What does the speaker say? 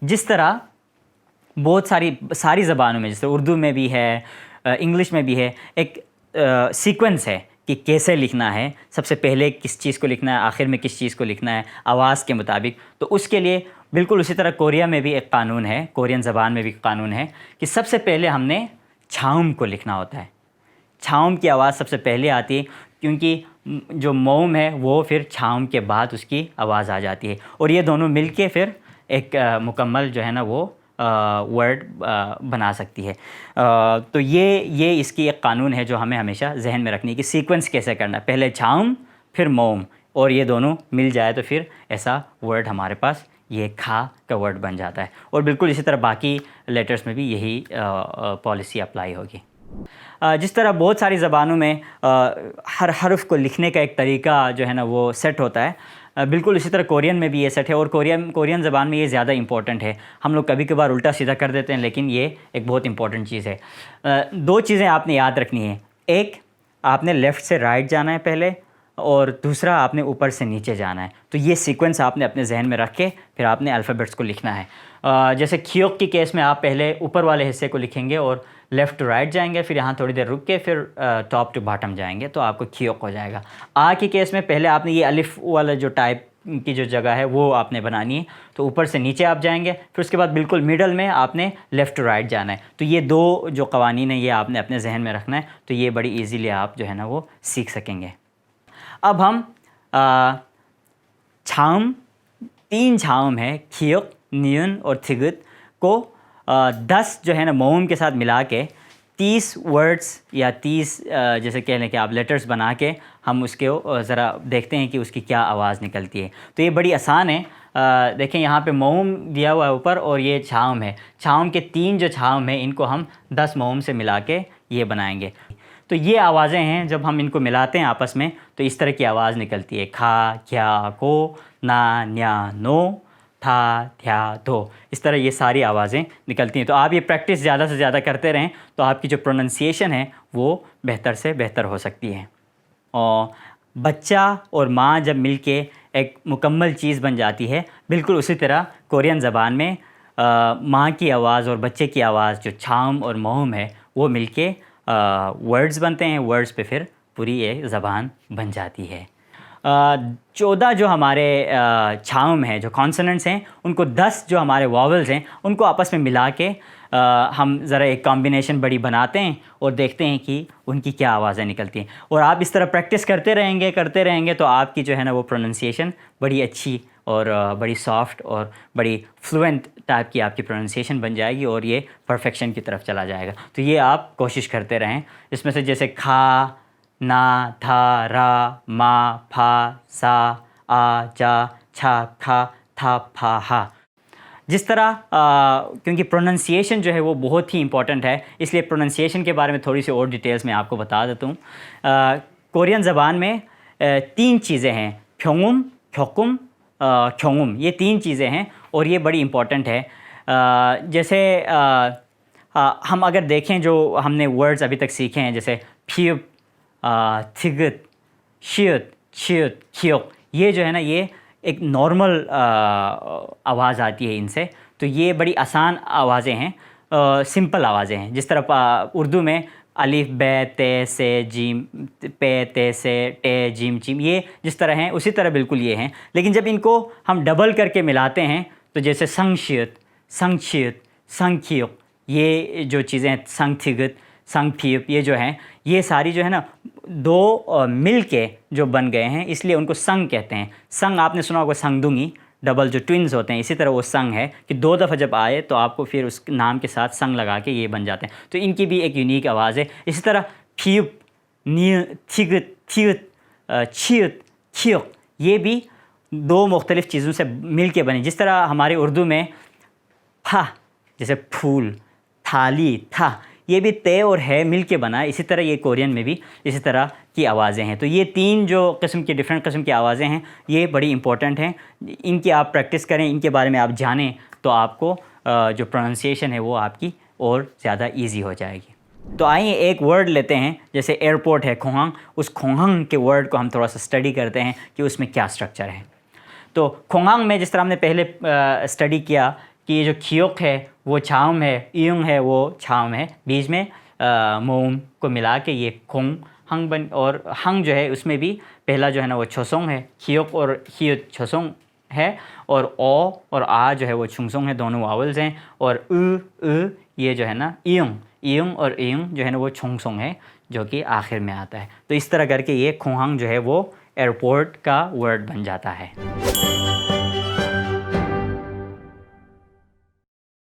जिस तरह बहुत सारी ज़बानों में, जैसे उर्दू में भी है, इंग्लिश में भी है, एक सीक्वेंस है कि कैसे लिखना है, सबसे पहले किस चीज़ को लिखना है, आखिर में किस चीज़ को लिखना है आवाज़ के मुताबिक। तो उसके लिए बिल्कुल उसी तरह कोरिया में भी एक कानून है, कोरियन ज़बान में भी कानून है कि सबसे पहले हमने छाउम को लिखना होता है। छाउम की आवाज़ सबसे पहले आती है, क्योंकि जो मौम है वो फिर छाउम के बाद उसकी आवाज़ आ जाती है, और ये दोनों मिलके फिर एक मुकम्मल जो है ना वो वर्ड बना सकती है। तो ये इसकी एक कानून है जो हमें हमेशा जहन में रखनी है कि सीक्वेंस कैसे करना है, पहले छाउम फिर मौम, और ये दोनों मिल जाए तो फिर ऐसा वर्ड हमारे पास ये खा का वर्ड बन जाता है। और बिल्कुल इसी तरह बाकी लेटर्स में भी यही पॉलिसी अप्लाई होगी। जिस तरह बहुत सारी ज़बानों में हर हर्फ को लिखने का एक तरीका जो है ना वो सेट होता है, बिल्कुल इसी तरह कोरियन में भी ये सेट है, और कोरियन ज़बान में ये ज़्यादा इंपॉर्टेंट है। हम लोग कभी कभार उल्टा सीधा कर देते हैं, लेकिन ये एक बहुत इंपॉर्टेंट चीज़ है। दो चीज़ें आपने याद रखनी है, एक आपने लेफ़्ट से राइट जाना है पहले, और दूसरा आपने ऊपर से नीचे जाना है। तो ये सीक्वेंस आपने अपने जहन में रख के फिर आपने अल्फ़ाबेट्स को लिखना है। जैसे खियोक की केस में आप पहले ऊपर वाले हिस्से को लिखेंगे और लेफ़्ट टू राइट जाएंगे, फिर यहाँ थोड़ी देर रुक के फिर टॉप टू बॉटम जाएंगे, तो आपको खियोक हो जाएगा। आ की केस में पहले आपने ये अलिफ वाला जो टाइप की जो जगह है वो आपने बनानी है, तो ऊपर से नीचे आप जाएंगे, फिर उसके बाद बिल्कुल मिडल में आपने लेफ़्ट टू राइट जाना है। तो ये दो जो कवानीन है ये आपने अपने जहन में रखना है, तो ये बड़ी ईजीली आप जो है ना वो सीख सकेंगे। अब हम छाउम, 3 छाउम है, खियोक, नियुन और थिगुत को 10 जो है ना मौम के साथ मिला के 30 वर्ड्स या 30 जैसे कह लें कि आप लेटर्स बना के हम उसके ज़रा देखते हैं कि उसकी क्या आवाज़ निकलती है। तो ये बड़ी आसान है। देखें यहाँ पे मौम दिया हुआ है ऊपर, और ये छाउम है। छाउम के 3 जो छाउम है इनको हम 10 मौम से मिला के ये बनाएंगे। तो ये आवाज़ें हैं, जब हम इनको मिलाते हैं आपस में तो इस तरह की आवाज़ निकलती है, खा, क्या, को, ना, न्या, नो, था, थ्या, धो। इस तरह ये सारी आवाज़ें निकलती हैं। तो आप ये प्रैक्टिस ज़्यादा से ज़्यादा करते रहें तो आपकी जो प्रोनंसिएशन है वो बेहतर से बेहतर हो सकती है। और बच्चा और माँ जब मिलके एक मुकम्मल चीज़ बन जाती है, बिल्कुल उसी तरह कोरियन ज़बान में माँ की आवाज़ और बच्चे की आवाज़ जो छाउम और मौम है वो मिलके वर्ड्स बनते हैं। वर्ड्स पे फिर पूरी एक ज़बान बन जाती है। 14 जो हमारे छाउम हैं, जो कॉन्सोनेंट्स हैं, उनको 10 जो हमारे वॉवल्स हैं उनको आपस में मिला के हम ज़रा एक कॉम्बिनेशन बड़ी बनाते हैं और देखते हैं कि उनकी क्या आवाज़ें निकलती हैं। और आप इस तरह प्रैक्टिस करते रहेंगे तो आपकी जो है ना वो प्रोनंसिएशन बड़ी अच्छी और बड़ी सॉफ्ट और बड़ी फ्लुएंट टाइप की आपकी प्रोनंसिएशन बन जाएगी, और ये परफेक्शन की तरफ चला जाएगा। तो ये आप कोशिश करते रहें। इसमें से जैसे खा, ना, था, रा, मा, फा, सा, आ, जा, छा, खा, था, फा, हा। जिस तरह क्योंकि प्रोनंसिएशन जो है वो बहुत ही इंपॉर्टेंट है, इसलिए प्रोनंसिएशन के बारे में थोड़ी सी और डिटेल्स मैं आपको बता देता हूँ। कोरियन ज़बान में 3 चीज़ें हैं, फ्योंगुम, फ्योकुम, ख्योंगुम। ये 3 चीज़ें हैं और ये बड़ी इंपॉर्टेंट है। जैसे हम अगर देखें जो हमने वर्ड्स अभी तक सीखे हैं, जैसे फ्यूप, थिगत, शियत, शियत, खियोक, ये जो है ना ये एक नॉर्मल आवाज़ आती है इनसे। तो ये बड़ी आसान आवाज़ें हैं, सिंपल आवाज़ें हैं। जिस तरह उर्दू में अलिफ, बे, ते, से, जीम, पे, ते, से, टे, जीम, चीम, ये जिस तरह हैं उसी तरह बिल्कुल ये हैं। लेकिन जब इनको हम डबल करके मिलाते हैं तो जैसे संगशियत, संगशियत, संगखियोक, ये जो चीज़ें हैं, संगथिगत, संगफियप, ये जो हैं ये सारी जो है ना दो मिल के जो बन गए हैं, इसलिए उनको संग कहते हैं। संग आपने सुना होगा संगदुंगी, डबल जो ट्विन्स होते हैं, इसी तरह वो संग है कि 2 दफ़ा जब आए तो आपको फिर उस नाम के साथ संग लगा के ये बन जाते हैं। तो इनकी भी एक यूनिक आवाज़ है। इसी तरह फियुप, नी, थिगत, थियत, छियत, खियोक, ये भी 2 मुख्तलिफ़ चीज़ों से मिल के बने। जिस तरह हमारी उर्दू में फा जैसे फूल, थाली, था, ये भी ते और है मिल के बना है, इसी तरह ये कोरियन में भी इसी तरह की आवाज़ें हैं। तो ये 3 जो किस्म की डिफरेंट किस्म की आवाज़ें हैं ये बड़ी इंपॉर्टेंट हैं। इनकी आप प्रैक्टिस करें, इनके बारे में आप जानें तो आपको जो प्रोनंसिएशन है वो आपकी और ज़्यादा इजी हो जाएगी। तो आइए एक वर्ड लेते हैं, जैसे एयरपोर्ट है खोहांग, उस खोहांग के वर्ड को हम थोड़ा सा स्टडी करते हैं कि उसमें क्या स्ट्रक्चर है। तो खोहांग में जिस तरह हमने पहले स्टडी किया कि ये जो खियोक है वो छाम है, इयुंग है वो छाम है, बीच में मोम को मिला के ये खोंग हंग बन, और हंग जो है उसमें भी पहला जो है ना वो छोसोंग है, खियोक और खियोत छोसोंग है, और ओ और आ जो है वो छुंगसोंग है, दोनों वावल्स हैं, और ये जो है ना इयुंग, इयुंग और इयुंग जो है ना वो छुंगसोंग है जो कि आखिर में आता है। तो इस तरह करके ये खोहंग जो है वो एयरपोर्ट का वर्ड बन जाता है।